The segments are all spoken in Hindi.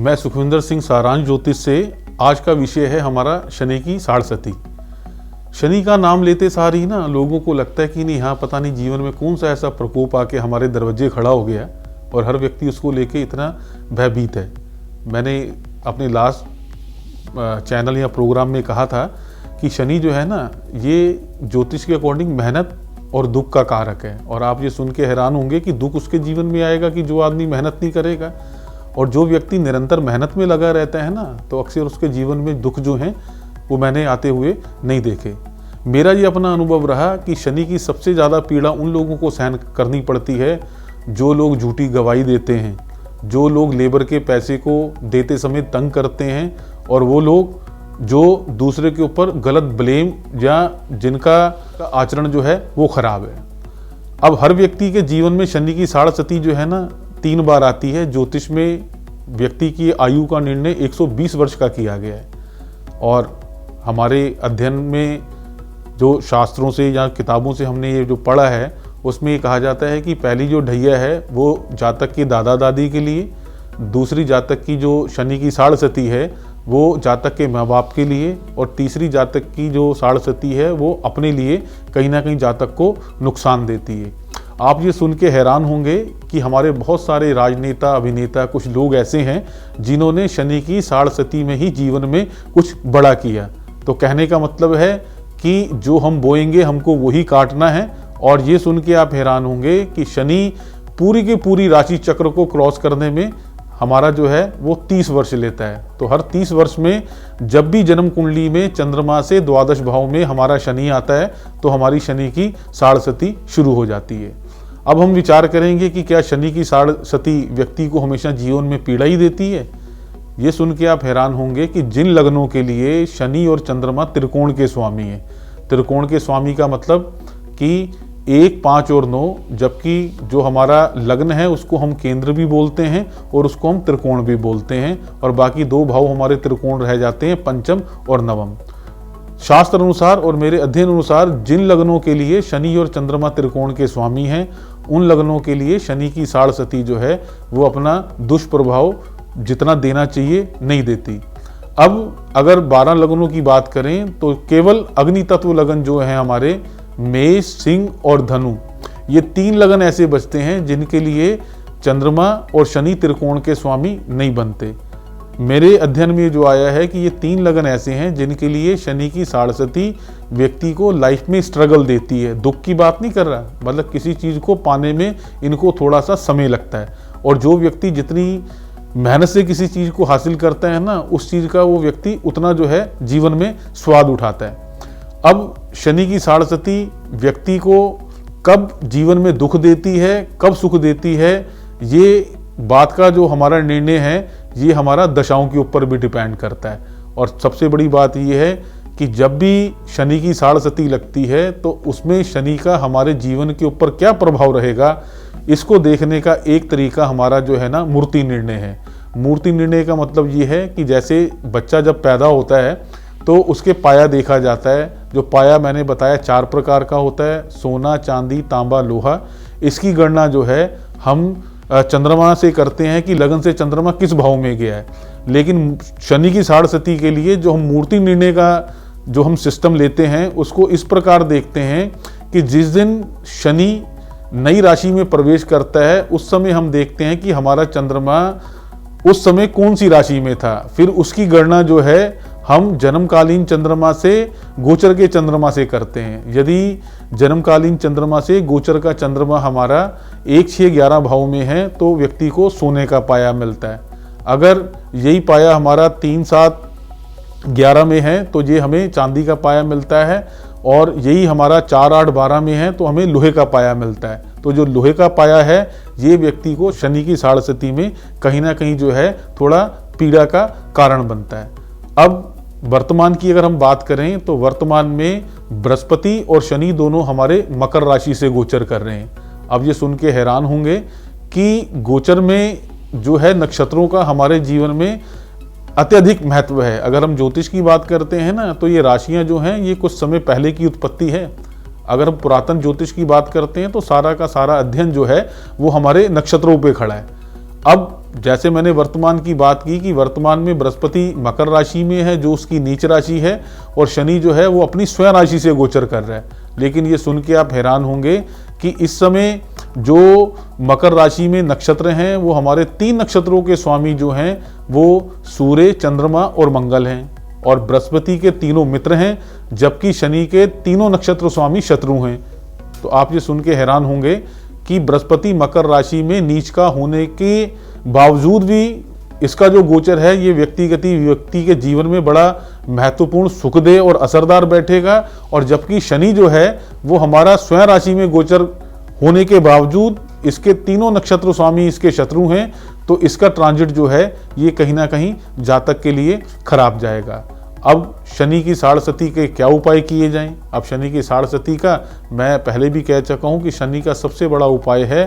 मैं सुखविंदर सिंह सारांश ज्योतिष से। आज का विषय है हमारा शनि की साढ़सती। शनि का नाम लेते सार ही ना लोगों को लगता है कि नहीं, हाँ पता नहीं जीवन में कौन सा ऐसा प्रकोप आके हमारे दरवाजे खड़ा हो गया और हर व्यक्ति उसको लेके इतना भयभीत है। मैंने अपने लास्ट चैनल या प्रोग्राम में कहा था कि शनि जो है ना, ये ज्योतिष के अकॉर्डिंग मेहनत और दुख का कारक है। और आप ये सुन के हैरान होंगे कि दुख उसके जीवन में आएगा कि जो आदमी मेहनत नहीं करेगा। और जो व्यक्ति निरंतर मेहनत में लगा रहता है ना, तो अक्सर उसके जीवन में दुख जो हैं वो मैंने आते हुए नहीं देखे। मेरा ये अपना अनुभव रहा कि शनि की सबसे ज़्यादा पीड़ा उन लोगों को सहन करनी पड़ती है जो लोग झूठी गवाही देते हैं, जो लोग लेबर के पैसे को देते समय तंग करते हैं, और वो लोग जो दूसरे के ऊपर गलत ब्लेम या जिनका आचरण जो है वो खराब है। अब हर व्यक्ति के जीवन में शनि की साढ़सती जो है ना 3 बार आती है। ज्योतिष में व्यक्ति की आयु का निर्णय 120 वर्ष का किया गया है। और हमारे अध्ययन में जो शास्त्रों से या किताबों से हमने ये जो पढ़ा है, उसमें ये कहा जाता है कि पहली जो ढैया है वो जातक के दादा दादी के लिए, दूसरी जातक की जो शनि की साढ़सती है वो जातक के माँ बाप के लिए, और तीसरी जातक की जो साढ़सती है वो अपने लिए कहीं ना कहीं जातक को नुकसान देती है। आप ये सुन के हैरान होंगे कि हमारे बहुत सारे राजनेता, अभिनेता, कुछ लोग ऐसे हैं जिन्होंने शनि की साढ़सती में ही जीवन में कुछ बड़ा किया। तो कहने का मतलब है कि जो हम बोएंगे हमको वही काटना है। और ये सुन के आप हैरान होंगे कि शनि पूरी की पूरी राशि चक्र को क्रॉस करने में हमारा जो है वो 30 वर्ष लेता है। तो हर 30 वर्ष में जब भी जन्म कुंडली में चंद्रमा से द्वादश भाव में हमारा शनि आता है तो हमारी शनि की साढ़सती शुरू हो जाती है। अब हम विचार करेंगे कि क्या शनि की साढ़सती व्यक्ति को हमेशा जीवन में पीड़ा ही देती है। ये सुन के आप हैरान होंगे कि जिन लग्नों के लिए शनि और चंद्रमा त्रिकोण के स्वामी हैं, त्रिकोण के स्वामी का मतलब कि 1, 5 और 9, जबकि जो हमारा लग्न है उसको हम केंद्र भी बोलते हैं और उसको हम त्रिकोण भी बोलते हैं, और बाकी 2 भाव हमारे त्रिकोण रह जाते हैं, पंचम और नवम। शास्त्र अनुसार और मेरे अध्ययन अनुसार जिन लग्नों के लिए शनि और चंद्रमा त्रिकोण के स्वामी हैं, उन लग्नों के लिए शनि की साढ़सती जो है वो अपना दुष्प्रभाव जितना देना चाहिए नहीं देती। अब अगर 12 लग्नों की बात करें तो केवल अग्नि तत्व लगन जो है हमारे मेष, सिंह और धनु, ये 3 लगन ऐसे बचते हैं जिनके लिए चंद्रमा और शनि त्रिकोण के स्वामी नहीं बनते। मेरे अध्ययन में जो आया है कि ये 3 लगन ऐसे हैं जिनके लिए शनि की साढ़सती व्यक्ति को लाइफ में स्ट्रगल देती है। दुख की बात नहीं कर रहा, मतलब किसी चीज़ को पाने में इनको थोड़ा सा समय लगता है। और जो व्यक्ति जितनी मेहनत से किसी चीज़ को हासिल करता है ना, उस चीज़ का वो व्यक्ति उतना जो है जीवन में स्वाद उठाता है। अब शनि की साढ़सती व्यक्ति को कब जीवन में दुख देती है, कब सुख देती है, ये बात का जो हमारा निर्णय है ये हमारा दशाओं के ऊपर भी डिपेंड करता है। और सबसे बड़ी बात ये है कि जब भी शनि की साढ़सती लगती है तो उसमें शनि का हमारे जीवन के ऊपर क्या प्रभाव रहेगा, इसको देखने का एक तरीका हमारा जो है ना मूर्ति निर्णय है। मूर्ति निर्णय का मतलब ये है कि जैसे बच्चा जब पैदा होता है तो उसके पाया देखा जाता है। जो पाया मैंने बताया 4 प्रकार का होता है, सोना, चांदी, तांबा, लोहा। इसकी गणना जो है हम चंद्रमा से करते हैं कि लगन से चंद्रमा किस भाव में गया है। लेकिन शनि की साढ़सती के लिए जो हम मूर्ति निर्णय का जो हम सिस्टम लेते हैं उसको इस प्रकार देखते हैं कि जिस दिन शनि नई राशि में प्रवेश करता है उस समय हम देखते हैं कि हमारा चंद्रमा उस समय कौन सी राशि में था। फिर उसकी गणना जो है हम जन्मकालीन चंद्रमा से गोचर के चंद्रमा से करते हैं। यदि जन्मकालीन चंद्रमा से गोचर का चंद्रमा हमारा 1, 6, 11 भाव में है तो व्यक्ति को सोने का पाया मिलता है। अगर यही पाया हमारा 3, 7, 11 में है तो ये हमें चांदी का पाया मिलता है, और यही हमारा 4, 8, 12 में है तो हमें लोहे का पाया मिलता है। तो जो लोहे का पाया है ये व्यक्ति को शनि की साढ़सती में कहीं ना कहीं जो है थोड़ा पीड़ा का कारण बनता है। अब वर्तमान की अगर हम बात करें तो वर्तमान में बृहस्पति और शनि दोनों हमारे मकर राशि से गोचर कर रहे हैं। अब ये सुन के हैरान होंगे कि गोचर में जो है नक्षत्रों का हमारे जीवन में अत्यधिक महत्व है। अगर हम ज्योतिष की बात करते हैं ना तो ये राशियां जो हैं ये कुछ समय पहले की उत्पत्ति है। अगर हम पुरातन ज्योतिष की बात करते हैं तो सारा का सारा अध्ययन जो है वो हमारे नक्षत्रों पे खड़ा है। अब जैसे मैंने वर्तमान की बात की कि वर्तमान में बृहस्पति मकर राशि में है जो उसकी नीच राशि है, और शनि जो है वो अपनी स्वयं राशि से गोचर कर रहा है। लेकिन ये सुन के आप हैरान होंगे कि इस समय जो मकर राशि में नक्षत्र हैं वो हमारे 3 नक्षत्रों के स्वामी जो हैं वो सूर्य, चंद्रमा और मंगल हैं, और बृहस्पति के तीनों मित्र हैं, जबकि शनि के तीनों नक्षत्र स्वामी शत्रु हैं। तो आप ये सुन के हैरान होंगे कि बृहस्पति मकर राशि में नीच का होने के बावजूद भी इसका जो गोचर है ये व्यक्ति के जीवन में बड़ा महत्वपूर्ण सुखदेह और असरदार बैठेगा, और जबकि शनि जो है वो हमारा स्वयं राशि में गोचर होने के बावजूद इसके तीनों नक्षत्र स्वामी इसके शत्रु हैं, तो इसका ट्रांजिट जो है ये कहीं ना कहीं जातक के लिए खराब जाएगा। अब शनि की साढ़सती के क्या उपाय किए जाएं? अब शनि की साढ़सती का मैं पहले भी कह चुका हूं कि शनि का सबसे बड़ा उपाय है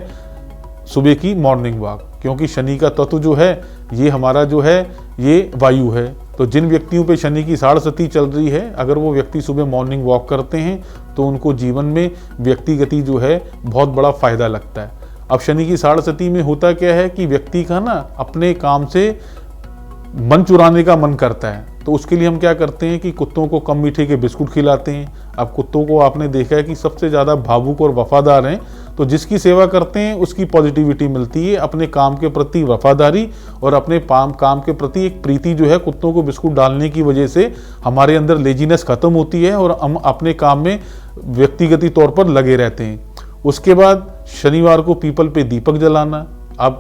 सुबह की मॉर्निंग वॉक, क्योंकि शनि का तत्व जो है ये हमारा जो है ये वायु है। तो जिन व्यक्तियों पे शनि की साढ़सती चल रही है, अगर वो व्यक्ति सुबह मॉर्निंग वॉक करते हैं तो उनको जीवन में व्यक्तिगति जो है बहुत बड़ा फायदा लगता है। अब शनि की साढ़सती में होता क्या है कि व्यक्ति का ना अपने काम से मन चुराने का मन करता है, तो उसके लिए हम क्या करते हैं कि कुत्तों को कम मीठे के बिस्कुट खिलाते हैं। अब कुत्तों को आपने देखा है कि सबसे ज़्यादा भावुक और वफादार हैं, तो जिसकी सेवा करते हैं उसकी पॉजिटिविटी मिलती है, अपने काम के प्रति वफादारी और अपने काम के प्रति एक प्रीति जो है कुत्तों को बिस्कुट डालने की वजह से हमारे अंदर लेजीनेस खत्म होती है और हम अपने काम में व्यक्तिगत तौर पर लगे रहते हैं। उसके बाद शनिवार को पीपल पे दीपक जलाना। अब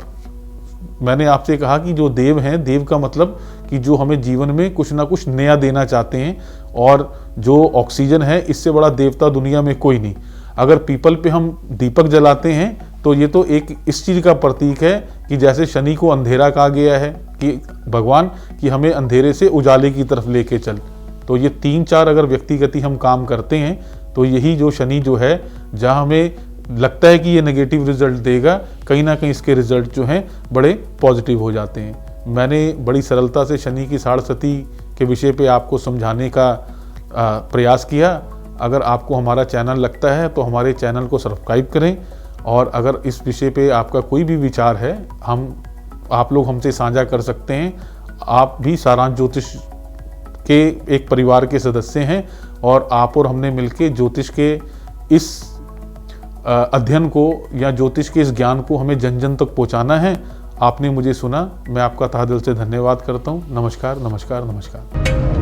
मैंने आपसे कहा कि जो देव हैं, देव का मतलब कि जो हमें जीवन में कुछ ना कुछ नया देना चाहते हैं, और जो ऑक्सीजन है इससे बड़ा देवता दुनिया में कोई नहीं। अगर पीपल पे हम दीपक जलाते हैं तो ये तो एक इस चीज़ का प्रतीक है कि जैसे शनि को अंधेरा कहा गया है कि भगवान कि हमें अंधेरे से उजाले की तरफ लेके चल, तो ये 3-4 अगर व्यक्तिगति हम काम करते हैं तो यही जो शनि जो है जहाँ हमें लगता है कि ये नेगेटिव रिजल्ट देगा, कहीं ना कहीं इसके रिजल्ट जो हैं बड़े पॉजिटिव हो जाते हैं। मैंने बड़ी सरलता से शनि की साढ़सती के विषय पे आपको समझाने का प्रयास किया। अगर आपको हमारा चैनल लगता है तो हमारे चैनल को सब्सक्राइब करें, और अगर इस विषय पे आपका कोई भी विचार है आप लोग हमसे साझा कर सकते हैं। आप भी सारांश ज्योतिष के एक परिवार के सदस्य हैं, और आप और हमने मिलकर ज्योतिष के इस अध्ययन को या ज्योतिष के इस ज्ञान को हमें जन जन तक पहुंचाना है। आपने मुझे सुना, मैं आपका तहे दिल से धन्यवाद करता हूं। नमस्कार, नमस्कार, नमस्कार।